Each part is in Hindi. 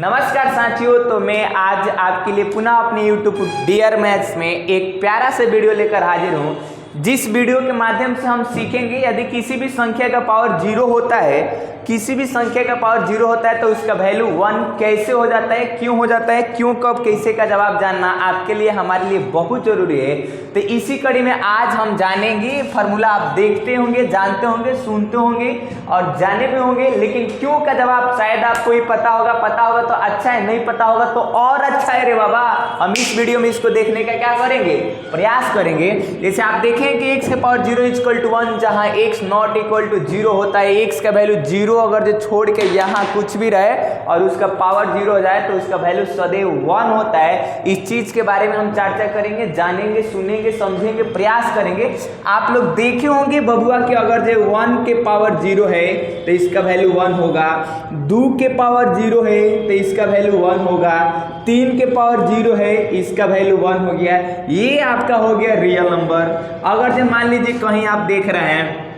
नमस्कार साथियों, तो मैं आज आपके लिए पुनः अपने YouTube डियर मैथ्स में एक प्यारा से वीडियो लेकर हाजिर हूँ, जिस वीडियो के माध्यम से हम सीखेंगे यदि किसी भी संख्या का पावर जीरो होता है, किसी भी संख्या का पावर जीरो होता है तो उसका वैल्यू 1 कैसे हो जाता है, क्यों हो जाता है, क्यों कब कैसे का जवाब जानना आपके लिए हमारे लिए बहुत जरूरी है। तो इसी कड़ी में आज हम जानेंगे फार्मूला। आप देखते होंगे, जानते होंगे, सुनते होंगे और जाने भी होंगे, लेकिन क्यों का जवाब शायद आपको ही पता होगा तो अच्छा है, नहीं पता होगा तो और अच्छा है रे बाबा। हम इस वीडियो में इसको देखने का क्या करेंगे, प्रयास करेंगे। जैसे आप देखें कि x के पावर 0 इक्वल टू 1, जहाँ x नॉट इक्वल टू 0 होता है, x का वैल्यू 0 अगर जो छोड़ के यहाँ कुछ भी रहे और उसका पावर 0 हो जाए तो उसका वैल्यू सदैव 1 होता है। इस चीज के बारे में हम चर्चा करेंगे, जानेंगे, सुनेंगे, समझेंगे, प्रयास करेंगे। आप लोग देखे होंगे बबुआ कि अगर जो 1 के पावर 0 है तो इसका वैल्यू 1 होगा, 2 के पावर 0 है तो इसका वैल्यू 1 होगा, 3 के पावर 0 है इसका वैल्यू 1 हो गया। ये आपका हो गया रियल नंबर। अगर जो मान लीजिए कहीं आप देख रहे हैं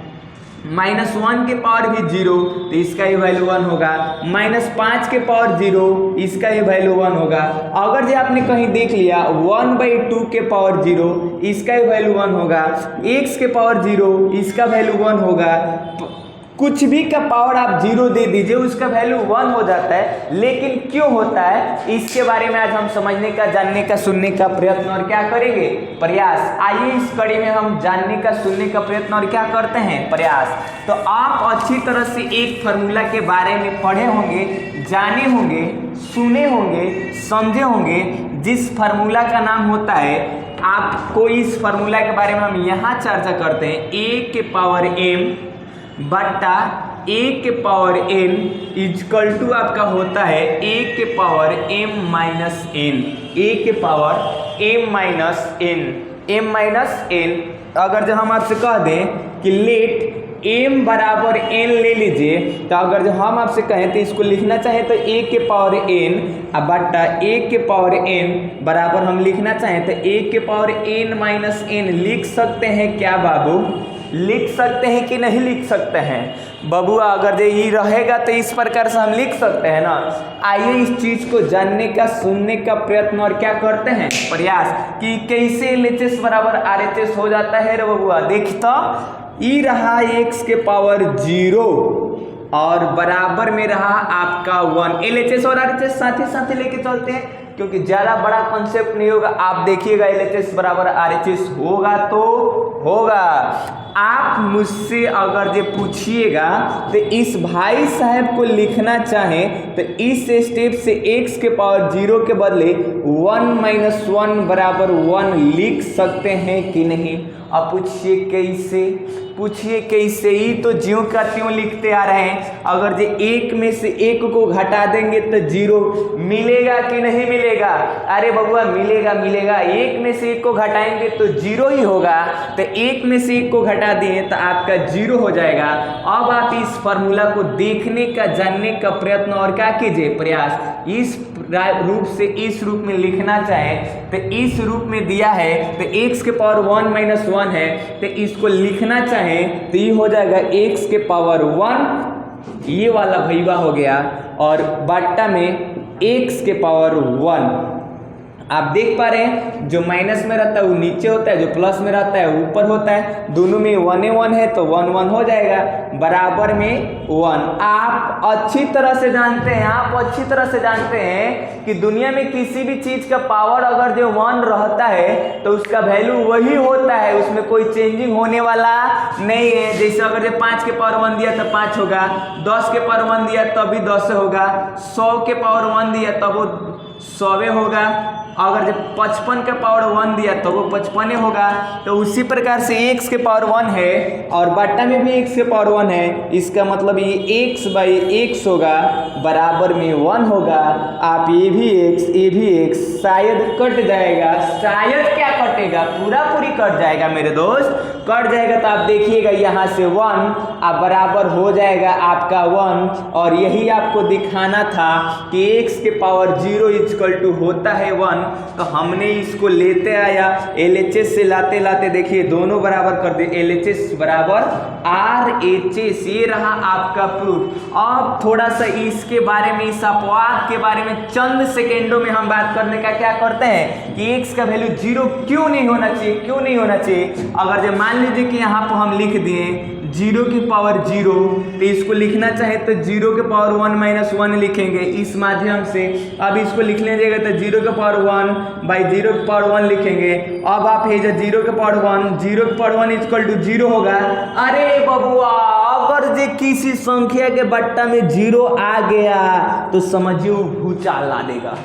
-1 के पावर भी 0 तो इसका ही वैल्यू 1 होगा, -5 के पावर 0 इसका ही वैल्यू 1 होगा। अगर जो आपने कहीं देख लिया 1/2 के पावर 0 इसका ही वैल्यू 1 होगा, x के पावर 0 इसका वैल्यू 1 होगा। कुछ भी का पावर आप 0 दे दीजिए उसका वैल्यू 1 हो जाता है। लेकिन क्यों होता है इसके बारे में आज हम समझने का, जानने का, सुनने का प्रयत्न और क्या करेंगे, प्रयास। आइए इस कड़ी में हम जानने का, सुनने का प्रयत्न और क्या करते हैं, प्रयास। तो आप अच्छी तरह से एक फार्मूला के बारे में पढ़े होंगे, जाने होंगे, सुने होंगे, समझे होंगे, जिस फार्मूला का नाम होता है, आपको इस फार्मूला के बारे में हम यहाँ चर्चा करते हैं, a के पावर m बट्टा a के पावर n इजकल टू आपका होता है a के power m minus n, a के पावर m माइनस n। अगर जो हम आपसे कह दें कि लेट m बराबर n ले लीजिए, तो अगर जो हम आपसे कहें तो इसको लिखना चाहें तो a के पावर n बट्टा a के पावर n बराबर हम लिखना चाहें तो a के पावर n माइनस n लिख सकते हैं क्या बाबू, लिख सकते हैं कि नहीं लिख सकते हैं बबुआ? अगर ये रहेगा तो इस प्रकार से हम लिख सकते हैं ना। आइए इस चीज को जानने का, सुनने का प्रयत्न और क्या करते हैं, प्रयास, कि कैसे LHS बराबर RHS हो जाता है रे बबुआ। देख तो ई रहा x के पावर 0 और बराबर में रहा आपका 1। LHS और RHS साथ ही साथ लेके चलते हैं क्योंकि ज़्यादा बड़ा कॉन्सेप्ट नहीं होगा। आप देखिएगा LHS बराबर RHS होगा तो होगा। आप मुझसे अगर ये पूछिएगा तो इस भाई साहब को लिखना चाहें तो इस स्टेप से x के पावर 0 के बदले 1 - 1 बराबर 1 लिख सकते हैं कि नहीं? अब पूछिए कैसे, पूछिए कैसे? ही तो ज्यों का त्यों लिखते आ रहे हैं। अगर जो एक में से एक को घटा देंगे तो 0 मिलेगा कि नहीं मिलेगा? अरे बबुआ मिलेगा। एक में से एक को घटाएंगे तो 0 ही होगा, तो एक में से एक को घटा दिए तो आपका 0 हो जाएगा। अब आप इस फार्मूला को देखने का, जानने का प्रयत्न और क्या कीजिए, प्रयास। इस रूप से इस रूप में लिखना चाहें तो इस रूप में दिया है तो x के पावर 1 - 1 है तो इसको लिखना चाहें तो ये हो जाएगा x के पावर 1, ये वाला भैया हो गया, और बट्टा में x के पावर 1। आप देख पा रहे हैं जो माइनस में रहता है वो नीचे होता है, जो प्लस में रहता है ऊपर होता है। दोनों में 1 है तो 1 1 हो जाएगा, बराबर में 1। आप अच्छी तरह से जानते हैं कि दुनिया में किसी भी चीज का पावर अगर जो 1 रहता है तो उसका वैल्यू वही होता है, उसमें कोई चेंजिंग होने वाला नहीं है। जैसे अगर जो 5 के पावर 1 दिया तो 5 होगा, 10 के पावर 1 दिया तभी 10 होगा, 100 के पावर 1 दिया तब वो 100 होगा, अगर जब 55 के पावर 1 दिया तो वो 55 होगा। तो उसी प्रकार से x के पावर 1 है और बट्टा में भी x के पावर 1 है, इसका मतलब ये x/x होगा, बराबर में 1 होगा। आप ये भी x शायद कट जाएगा, शायद क्या कटेगा, पूरी कट जाएगा मेरे दोस्त, कट जाएगा। तो आप देखिएगा यहाँ से 1 अब बराबर हो जाएगा आपका 1, और यही आपको दिखाना था कि x के पावर 0 इक्वल टू होता है 1, तो हमने इसको लेते आया LHS से लाते लाते देखिए दोनों बराबर कर दिए, LHS बराबर RHS, ये रहा आपका प्रूफ। अब थोड़ा सा इसके बारे में, इस अपवाद के बारे में चंद सेकेंडों में हम बात करने का क्या करते हैं कि x का वैल्यू 0 क्यों नहीं होना चाहिए, क्यों नहीं होना चाहिए। अगर जब मान लीजिए कि यहाँ पर हम लिख दिए 0 की पावर 0, तो इसको लिखना चाहे तो 0 के पावर 1 माइनस 1 लिखेंगे इस माध्यम से। अब इसको लिख लीजिएगा तो 0 के पावर 1 बाई 0 के पावर 1 लिखेंगे। अब आप है जो 0 के पावर 1, 0 के पावर 1 इक्वल टू 0 होगा। अरे बबुआ, अगर जे किसी संख्या के बट्टा में 0 आ गया तो समझिए वो भूचाल ला देगा,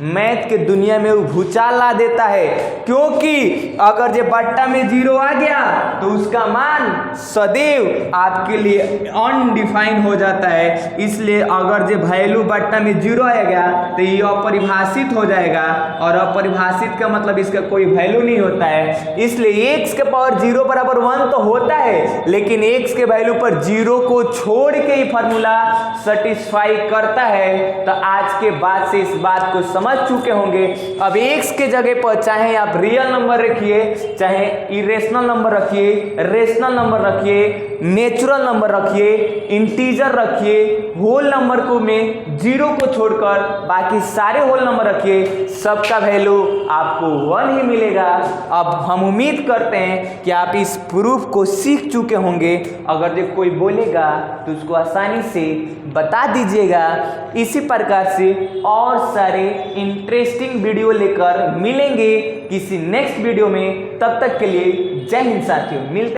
मैथ के दुनिया में वो भूचाल ला देता है, क्योंकि अगर जो बट्टा में 0 आ गया तो उसका मान सदैव आपके लिए अनडिफाइन हो जाता है। इसलिए अगर जो वैल्यू बट्टा में 0 आएगा तो ये अपरिभाषित हो जाएगा, और अपरिभाषित का मतलब इसका कोई वैल्यू नहीं होता है। इसलिए x के पावर 0 बराबर 1 तो होता है, लेकिन x के वैल्यू पर 0 को छोड़ के ही फॉर्मूला सेटिस्फाई करता है। तो आज के बाद से इस बात को समझ चुके होंगे। अब x के जगह पर चाहे आप रियल नंबर रखिए, चाहे इरेशनल नंबर रखिए, रेशनल नंबर रखिए, नेचुरल नंबर रखिए, इंटीजर रखिए, होल नंबर को में 0 को छोड़कर बाकी सारे होल नंबर रखिए, सबका वैल्यू आपको 1 ही मिलेगा। अब हम उम्मीद करते हैं कि आप इस प्रूफ को सीख चुके होंगे। अगर जो कोई बोलेगा तो उसको आसानी से बता दीजिएगा। इसी प्रकार से और सारे इंटरेस्टिंग वीडियो लेकर मिलेंगे किसी नेक्स्ट वीडियो में। तब तक के लिए जय हिंद साथियों, मिलते